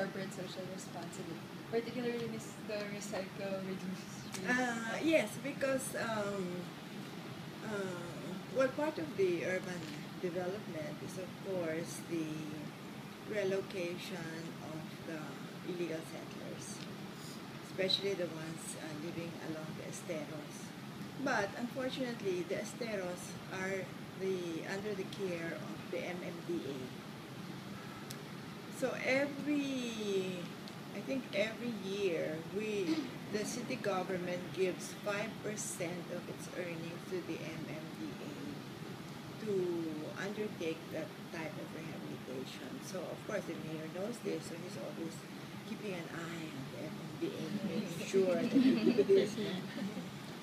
corporate social responsibility, particularly the recycle, reduce, reuse? Yes, because uh, well, part of the urban development is, of course, the relocation of the illegal settlers, especially the ones living along the esteros. But unfortunately, the esteros are under the care of the MMDA. So I think every year, the city government gives 5% of its earnings to the MMDA to undertake that type of rehabilitation. So of course the mayor knows this, so he's always keeping an eye on the MMDA, making sure that we do this.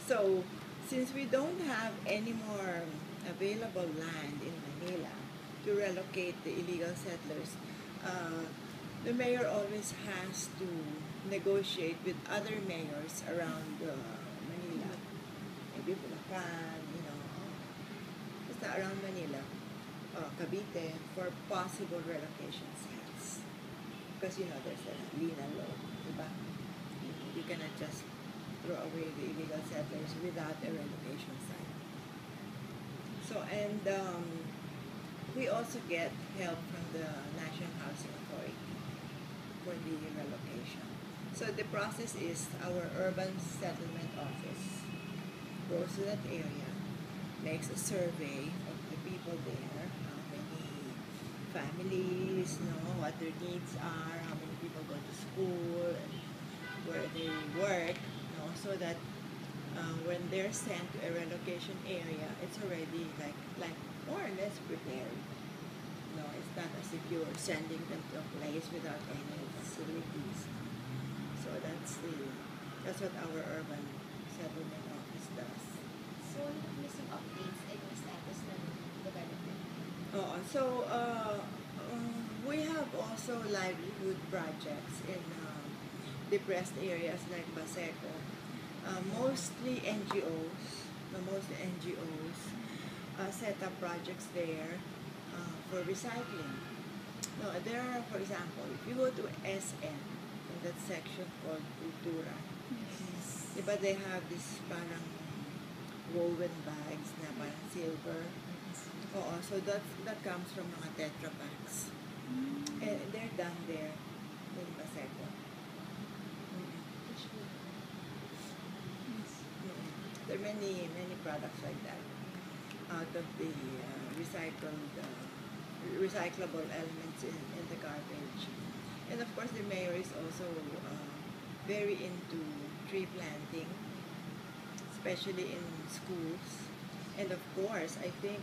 So since we don't have any more available land in Manila to relocate the illegal settlers, uh, the mayor always has to negotiate with other mayors around Manila, maybe Bulacan, just around Manila, Cavite, for possible relocation sites. Because there's a Lina law, diba? You cannot just throw away the illegal settlers without a relocation site. So, and we also get help from the National Housing Authority for the relocation. So the process is our urban settlement office goes to that area, makes a survey of the people there, how many families, what their needs are, how many people go to school, and where they work, so that when they're sent to a relocation area, it's already like more or less prepared. No, it's not as if you're sending them to a place without any facilities. So that's what our urban settlement office does. So, ano po yung updates and yung status ng development? We have also livelihood projects in depressed areas like Baseco. Mostly NGOs set up projects there for recycling. No, there are, for example, if you go to SM, in that section called Cultura, diba they have this parang woven bags na parang silver. So that comes from mga Tetra Paks. And they're done there in Baseco. There are many products like that out of the recyclable elements in the garbage. And of course, the mayor is also very into tree planting, especially in schools. And of course, I think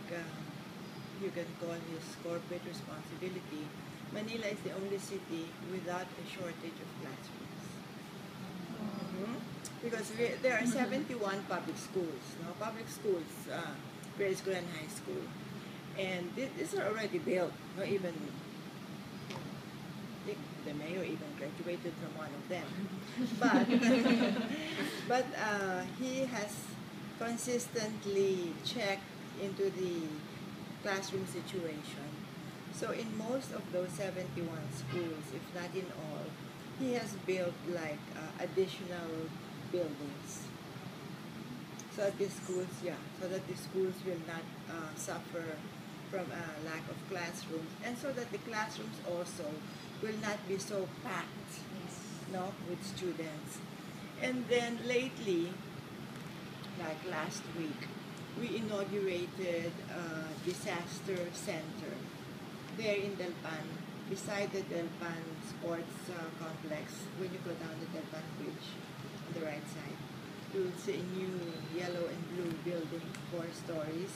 you can call his corporate responsibility. Manila is the only city without a shortage of classrooms. Because there are 71 public schools, grade school and high school. And these are already built. Even the mayor even graduated from one of them. But he has consistently checked into the classroom situation. So in most of those 71 schools, if not in all, he has built additional buildings. So that the schools will not suffer from a lack of classrooms, and so that the classrooms also will not be so packed, with students. And then lately, like last week, we inaugurated a disaster center there in Delpan, beside the Delpan Sports Complex. When you go down the Delpan Bridge on the right side, you will see a new yellow and blue building, 4 stories.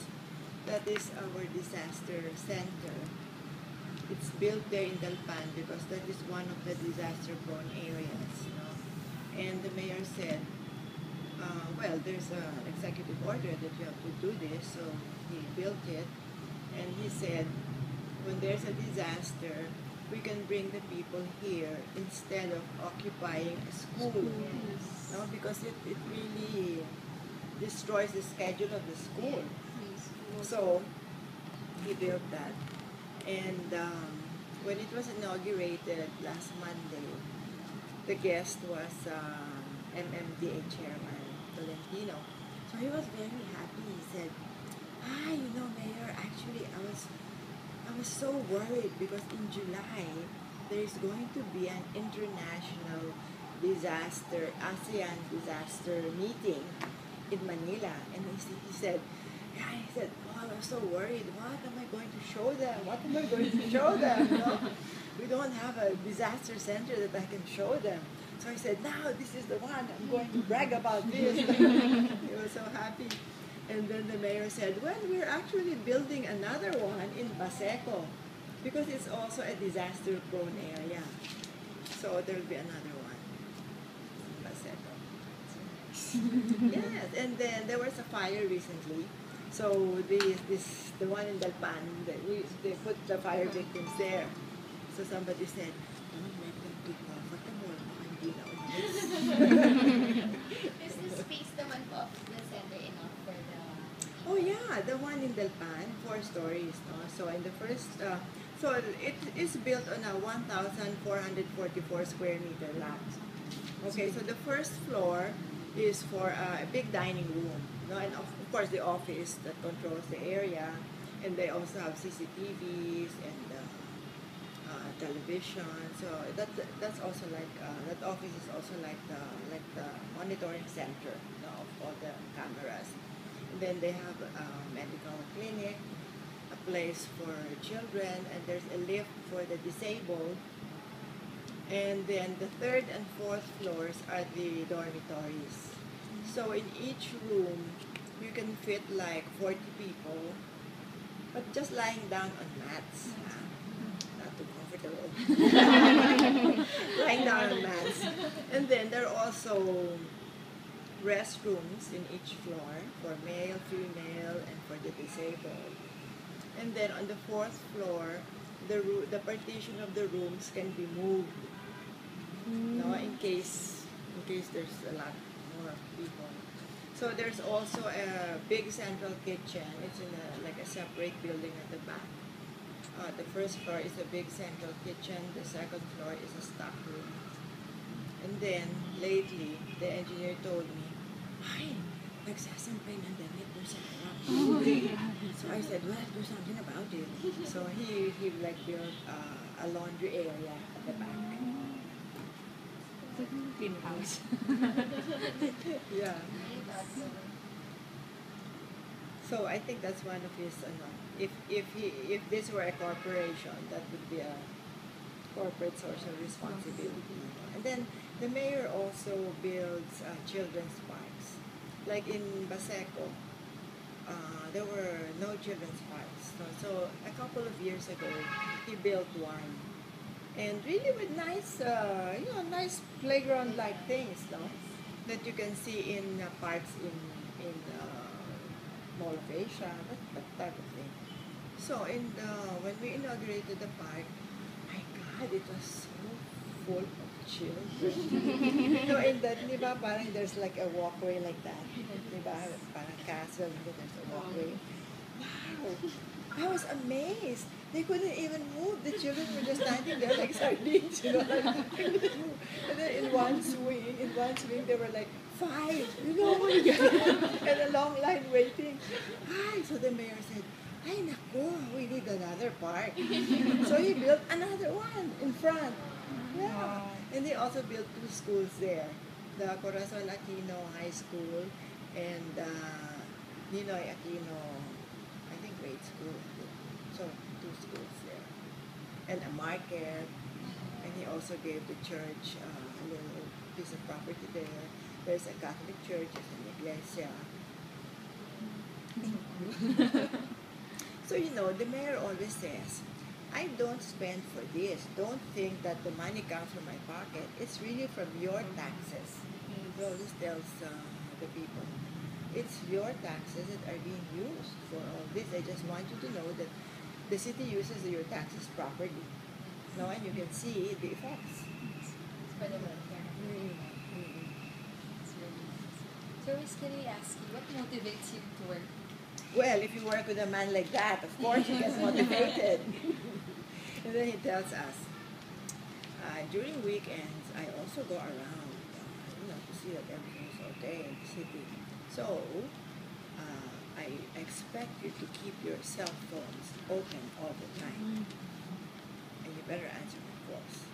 That is our disaster center. It's built there in Delpan because that is one of the disaster-prone areas. And the mayor said, there's an executive order that you have to do this, so he built it. And he said, when there's a disaster, we can bring the people here instead of occupying a school. Because it really destroys the schedule of the school. So he built that. And when it was inaugurated last Monday, the guest was MMDA Chairman Tolentino. So he was very happy. He said, Mayor, actually I was so worried because in July there is going to be an international ASEAN disaster meeting in Manila. And he said, oh, I was so worried. What am I going to show them? What am I going to show them? We don't have a disaster center that I can show them. So I said, now this is the one. I'm going to brag about this. He was so happy. And then the mayor said, well, we're actually building another one in Baseco because it's also a disaster-prone area. So there will be another one in Baseco. Yes, and then there was a fire recently. So the one in Dalpan, they put the fire victims there. So somebody said, don't let them be comfortable. Is the space naman po the center enough for the... Oh yeah, the one in Dalpan, 4 stories. No? So in the first, so it is built on a 1,444 square meter lot. Okay, so the first floor is for a big dining room. No? And of course the office that controls the area. And they also have CCTVs and television. So that's also like, that office is also like the monitoring center, of all the cameras. And then they have a medical clinic, a place for children, and there's a lift for the disabled. And then the 3rd and 4th floors are the dormitories. So in each room, you can fit like 40 people, but just lying down on mats. Not too comfortable. Lying down on mats. And then there are also restrooms in each floor for male, female, and for the disabled. And then on the 4th floor, the partition of the rooms can be moved, in case there's a lot more people. So there's also a big central kitchen. It's in like a separate building at the back. The first floor is a big central kitchen. The 2nd floor is a stock room. And then lately, the engineer told me, "Ay, nagsasampay ng damit doon sa harap." So I said, well, do something about it. So he like built a laundry area at the back. Greenhouse. Yeah. So I think that's one of his, if this were a corporation, that would be a corporate social responsibility. And then the mayor also builds children's parks. Like in Baseco, there were no children's parks. So a couple of years ago, he built one. And really with nice, nice playground-like things, that you can see in parks in Mall of Asia, that type of thing. So when we inaugurated the park, my God, it was so full of children. In that, di ba, parang there's like a walkway like that. Di ba, parang castle, there's a walkway. Wow! I was amazed. They couldn't even move. The children were just standing there like sardines, And then in one swing, there were like 5, and a long line waiting. So the mayor said, "Ay, naku, we need another park." So he built another one in front. Yeah. And they also built 2 schools there. The Corazon Aquino High School and Ninoy Aquino, I think, grade school. So 2 schools there. And a market. And he also gave the church a little piece of property there. There's a Catholic church, there's an iglesia. So, the mayor always says, I don't spend for this. Don't think that the money comes from my pocket. It's really from your taxes. He always tells the people, it's your taxes that are being used for all this. I just want you to know that the city uses your taxes properly. And you can see the effects. It's for the welfare. It's really nice. So, Miss, can I ask you, what motivates you to work? Well, if you work with a man like that, of course you get motivated. And then he tells us, during weekends, I also go around, to see that everything is okay in the city. So, I expect you to keep your cell phones open all the time. And you better answer my calls.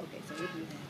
Okay, so we do that.